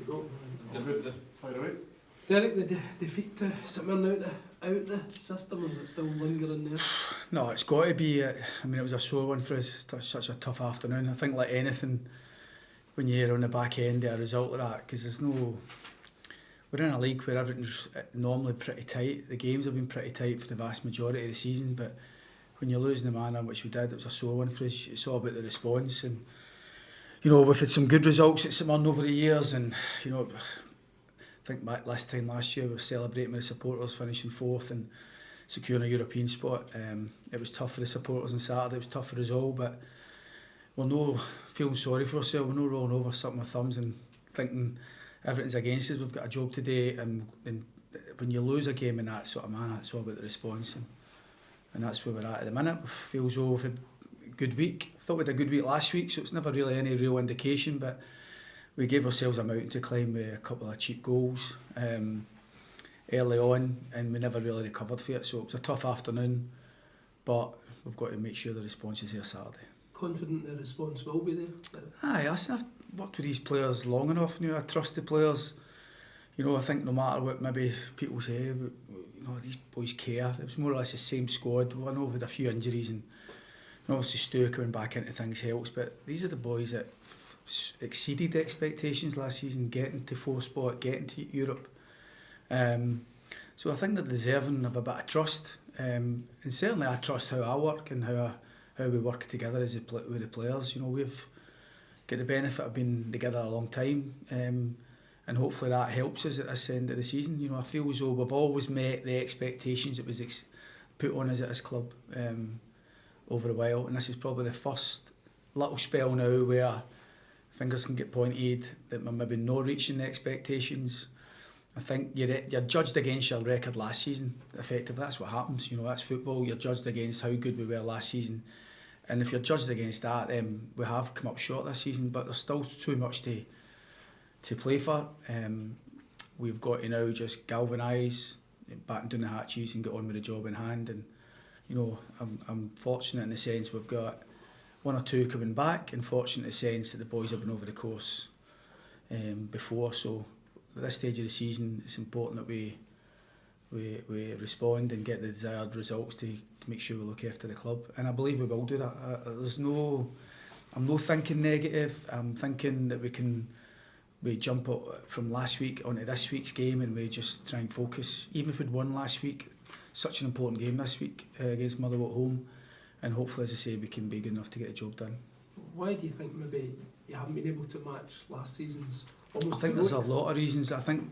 to go. Fire away. Derek, the defeat to St Mirren out the system, or is it still lingering there? No, it's got to be. I mean, it was a sore one for us. Such a tough afternoon. I think, like anything, when you're on the back end of a result like that, because there's no. We're in a league where everything's normally pretty tight. The games have been pretty tight for the vast majority of the season, but when you're losing the manner in which we did, it was a sore one for us. It's all about the response, and you know, we've had some good results at St Mirren over the years, and you know, I think back last year we were celebrating with the supporters finishing fourth and securing a European spot. It was tough for the supporters on Saturday, it was tough for us all, but we're no feeling sorry for ourselves, we're no rolling over, sucking our thumbs and thinking everything's against us, we've got a job to do, and when you lose a game in that sort of manner, it's all about the response, and that's where we're at the minute. We feel as though we've had a good week. I thought we had a good week last week, so it's never really any real indication, but we gave ourselves a mountain to climb with a couple of cheap goals early on, and we never really recovered for it, so it was a tough afternoon, but we've got to make sure the response is here Saturday. Confident the response will be there? Aye, listen, I've worked with these players long enough now, I trust the players. You know, I think no matter what maybe people say, you know, these boys care. It was more or less the same squad. I know we've had a few injuries, and obviously Stuart coming back into things helps, but these are the boys that exceeded expectations last season, getting to fourth spot, getting to Europe. So I think they're deserving of a bit of trust, and certainly I trust how I work and how we work together with the players. You know, we've got the benefit of being together a long time, and hopefully that helps us at this end of the season. You know, I feel as though we've always met the expectations that was put on us at this club over a while, and this is probably the first little spell now where fingers can get pointed that we're maybe not reaching the expectations. I think you're judged against your record last season, effectively. That's what happens, you know, that's football. You're judged against how good we were last season, and if you're judged against that, then we have come up short this season, but there's still too much to play for. We've got to now just galvanise, batten down the hatches and get on with the job in hand, and you know, I'm fortunate in the sense we've got one or two coming back, and fortunate in the sense that the boys have been over the course before, so at this stage of the season it's important that we respond and get the desired results to make sure we look after the club, and I believe we will do that. I'm not thinking negative. I'm thinking that we jump up from last week onto this week's game, and we just try and focus. Even if we'd won last week, such an important game this week against Motherwell at home, and hopefully, as I say, we can be good enough to get the job done. Why do you think maybe you haven't been able to match last season's? I think there's a lot of reasons. I think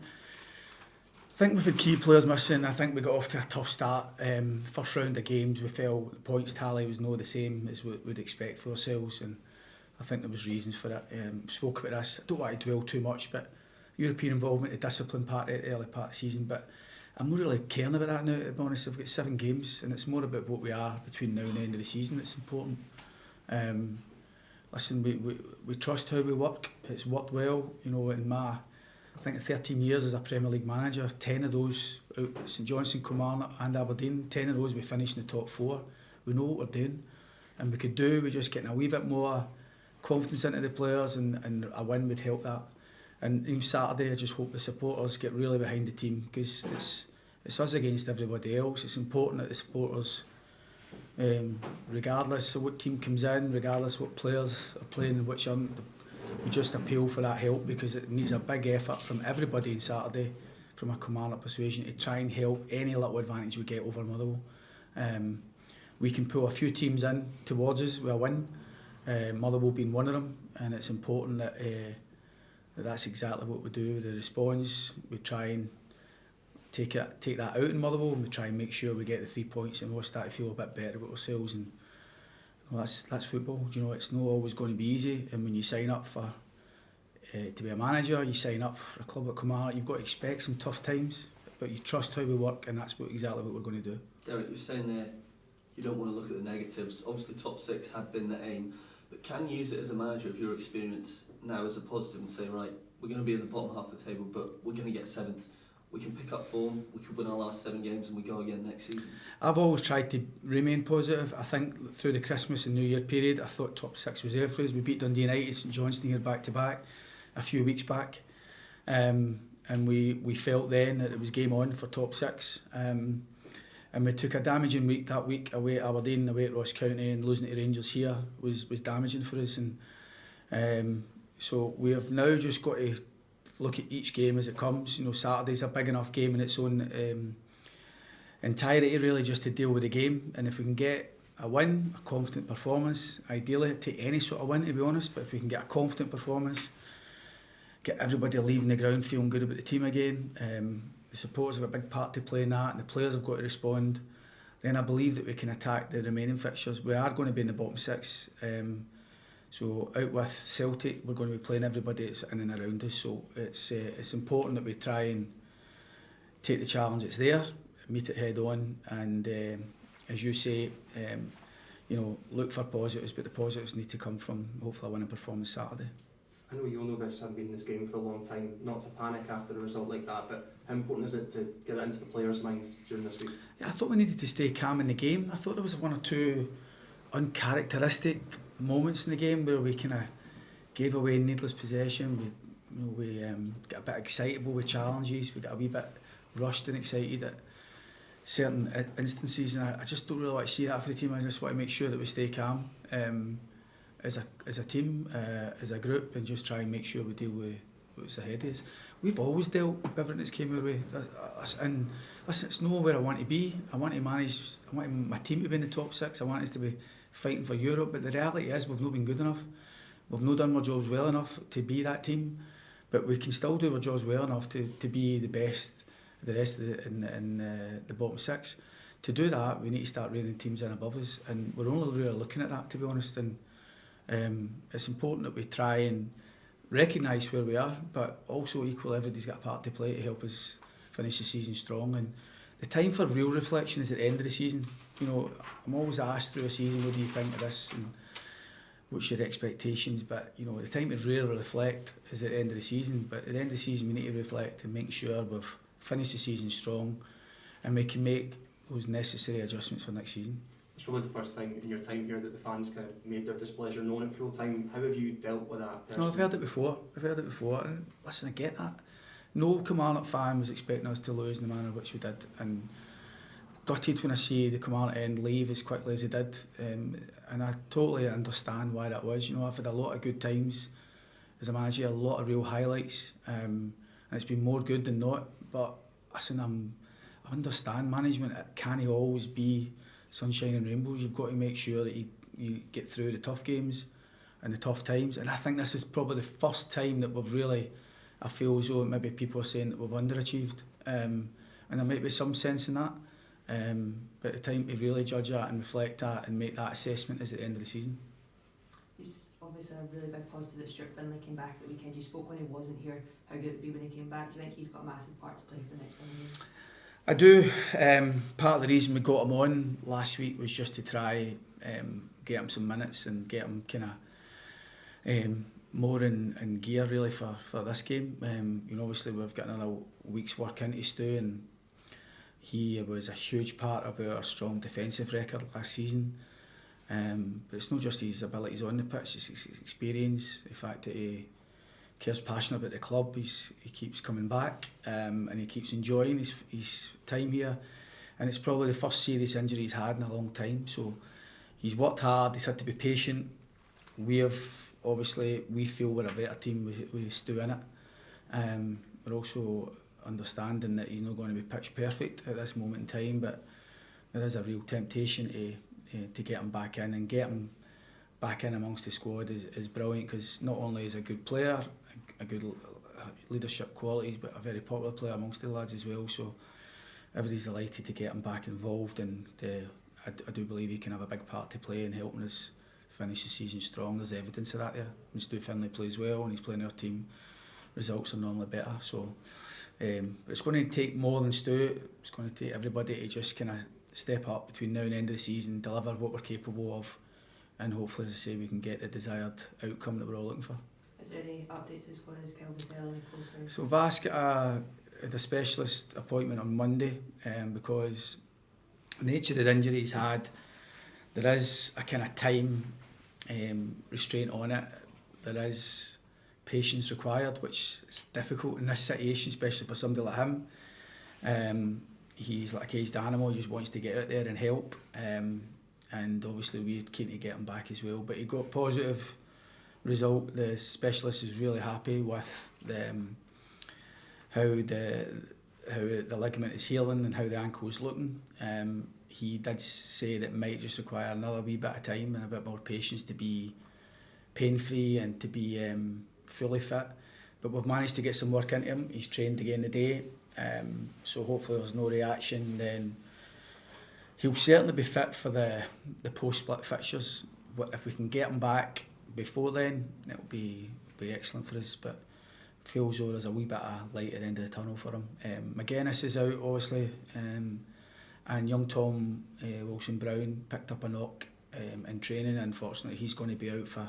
we've had key players missing. I think we got off to a tough start. First round of games, we felt the points tally was not the same as we'd expect for ourselves, and I think there was reasons for it. Spoke about this. I don't want to dwell too much, but European involvement, the discipline part, the early part of the season, but I'm not really caring about that now, to be honest. I've got 7 games, and it's more about what we are between now and the end of the season that's important. Listen, we trust how we work. It's worked well, you know, in I think 13 years as a Premier League manager, 10 of those out at St Johnstone, Kilmarnock and Aberdeen, 10 of those we finished in the top 4. We know what we're doing, and we're just getting a wee bit more confidence into the players, and a win would help that. And even Saturday, I just hope the supporters get really behind the team, because it's us against everybody else. It's important that the supporters, regardless of what team comes in, regardless of what players are playing and which aren't, we just appeal for that help, because it needs a big effort from everybody on Saturday, from a Kilmarnock persuasion, to try and help any little advantage we get over Motherwell. We can pull a few teams in towards us with a win, Motherwell being one of them, and it's important that that's exactly what we do with the response. We try and take that out in Motherwell, and we try and make sure we get the 3 points, and we'll start to feel a bit better about ourselves. And well, that's football. You know, it's not always going to be easy, and when you sign up for to be a manager, you sign up for a club like Kilmarnock, you've got to expect some tough times, but you trust how we work, and that's exactly what we're going to do. Derek, you're saying there you don't want to look at the negatives. Obviously top 6 had been the aim, but can you use it as a manager of your experience now as a positive and say, right, we're going to be in the bottom half of the table, but we're going to get 7th. We can pick up form, we could win our last 7 games and we go again next season. I've always tried to remain positive. I think through the Christmas and New Year period, I thought top 6 was there for us. We beat Dundee United, St Johnstone here back to back a few weeks back. and we felt then that it was game on for top 6. And we took a damaging week that week away at Aberdeen, away at Ross County, and losing to Rangers here was damaging for us. And so we have now just got to look at each game as it comes. You know, Saturday's a big enough game in its own entirety, really, just to deal with the game. And if we can get a win, a confident performance, ideally take any sort of win, to be honest, but if we can get a confident performance, get everybody leaving the ground feeling good about the team again, the supporters have a big part to play in that, and the players have got to respond, then I believe that we can attack the remaining fixtures. We are going to be in the bottom 6, so out with Celtic, we're going to be playing everybody that's in and around us, so it's important that we try and take the challenge that's there, meet it head on, and as you say, you know, look for positives, but the positives need to come from hopefully a winning performance Saturday. I know you'll know this, having been in this game for a long time, not to panic after a result like that, but how important is it to get that into the players' minds during this week? Yeah, I thought we needed to stay calm in the game. I thought there was 1 or 2 uncharacteristic moments in the game where we kind of gave away needless possession. We got a bit excitable with challenges. We got a wee bit rushed and excited at certain instances, and I just don't really want to see that for the team. I just want to make sure that we stay calm as a team, as a group, and just try and make sure we deal with what's ahead of us. We've always dealt with everything that's came our way, and listen, it's not where I want to be. I want my team to be in the top 6. I want us to be fighting for Europe, but the reality is we've not been good enough. We've not done our jobs well enough to be that team, but we can still do our jobs well enough to be the best the rest of the bottom 6. To do that, we need to start reining teams in above us, and we're only really looking at that, to be honest. And it's important that we try and recognise where we are, but also equally everybody's got a part to play to help us finish the season strong. And the time for real reflection is at the end of the season. You know, I'm always asked through a season, what do you think of this and what's your expectations? But you know, the time to really reflect is at the end of the season. But at the end of the season, we need to reflect and make sure we've finished the season strong, and we can make those necessary adjustments for next season. It's probably the first time in your time here that the fans kind of made their displeasure known at full time. How have you dealt with that personally? No, I've heard it before. And listen, I get that. No Kilmarnock fan was expecting us to lose in the manner which we did, and gutted when I see the Kilmarnock end leave as quickly as they did. And I totally understand why that was. You know, I've had a lot of good times as a manager, a lot of real highlights, and it's been more good than not. But listen, I understand management. It can't always be sunshine and rainbows. You've got to make sure that you get through the tough games and the tough times. And I think this is probably the first time that we've really, I feel as though maybe people are saying that we've underachieved. And there might be some sense in that. But the time to really judge that and reflect that and make that assessment is at the end of the season. It's obviously a really big positive that Stuart Findlay came back at the weekend. You spoke when he wasn't here, how good it would be when he came back. Do you think he's got a massive part to play for the next 7 years? I do. Part of the reason we got him on last week was just to try get him some minutes and get him kind of more in gear really for this game. You know, obviously we've got another week's work into Stu, and he was a huge part of our strong defensive record last season. But it's not just his abilities on the pitch, it's his experience, the fact that he cares passionate about the club. He keeps coming back, and he keeps enjoying his time here. And it's probably the first serious injury he's had in a long time. So he's worked hard, he's had to be patient. We feel we're a better team with Stu in it. We're also understanding that he's not going to be pitch perfect at this moment in time, but there is a real temptation to get him back in, and get him back in amongst the squad is brilliant, because not only is he a good player, a good leadership qualities, but a very popular player amongst the lads as well. So everybody's delighted to get him back involved, and I do believe he can have a big part to play in helping us finish the season strong. There's evidence of that there. When Stu Findlay plays well and he's playing our team, results are normally better. So it's going to take more than Stu. It's going to take everybody to just kind of step up between now and the end of the season, deliver what we're capable of, and hopefully, as I say, we can get the desired outcome that we're all looking for. Is there any updates to the squad? Is Kelvin Bell any closer? So Vas got a specialist appointment on Monday, because the nature of the injury he's had, there is a kind of time restraint on it. There is patience required, which is difficult in this situation, especially for somebody like him. He's like a caged animal, he just wants to get out there and help. And obviously we're keen to get him back as well. But he got positive result. The specialist is really happy with how the ligament is healing and how the ankle is looking. He did say that it might just require another wee bit of time and a bit more patience to be pain-free and to be fully fit. But we've managed to get some work into him. He's trained again today, so hopefully there's no reaction. Then he'll certainly be fit for the post-split fixtures. If we can get him back before then, it'll be excellent for us. But feels though there's a wee bit of light at the end of the tunnel for him. McInnes is out obviously, and young Tom Wilson-Brown picked up a knock in training. Unfortunately, he's going to be out for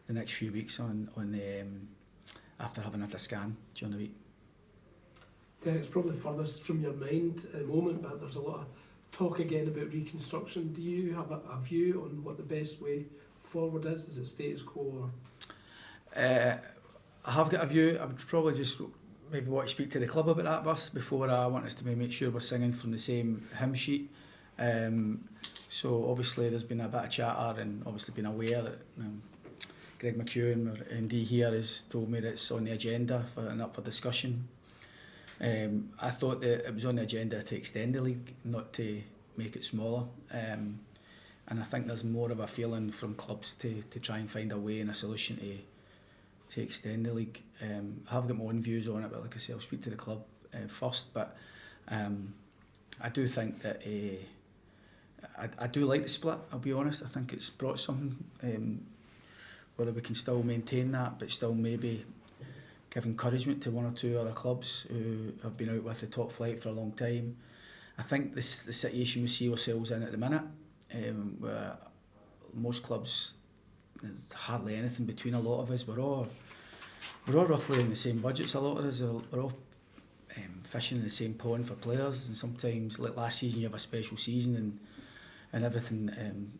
the next few weeks after having had a scan during the week. Derek, it's probably furthest from your mind at the moment, but there's a lot of talk again about reconstruction. Do you have a view on what the best way forward is? Is it status quo? Or? I have got a view. I would probably just maybe want to speak to the club about that first before I want us to make sure we're singing from the same hymn sheet. So obviously there's been a bit of chatter and obviously been aware that Greg McEwen, our MD here, has told me that it's on the agenda and up for discussion. I thought that it was on the agenda to extend the league, not to make it smaller. And I think there's more of a feeling from clubs to try and find a way and a solution to extend the league. I have got my own views on it, but like I say, I'll speak to the club first. But I do think that I do like the split, I'll be honest. I think it's brought something, whether we can still maintain that, but still maybe give encouragement to one or two other clubs who have been out with the top flight for a long time. I think the situation we see ourselves in at the minute, where most clubs, there's hardly anything between a lot of us. We're all roughly in the same budgets. A lot of us we're all fishing in the same pond for players, and sometimes like last season you have a special season and everything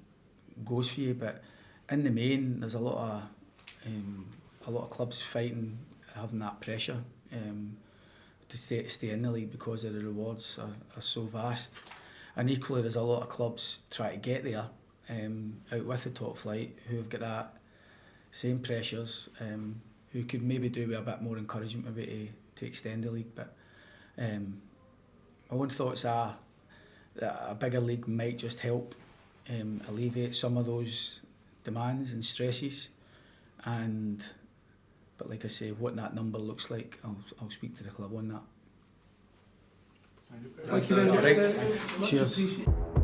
goes for you. But in the main, there's a lot of clubs fighting, having that pressure to stay in the league because of the rewards are so vast. And equally, there's a lot of clubs trying to get there out with the top flight who have got that same pressures, who could maybe do with a bit more encouragement maybe to extend the league. But my own thoughts are that a bigger league might just help alleviate some of those demands and stresses. But like I say, what that number looks like, I'll speak to the club on that. Thank you very much. Cheers. Much appreciated.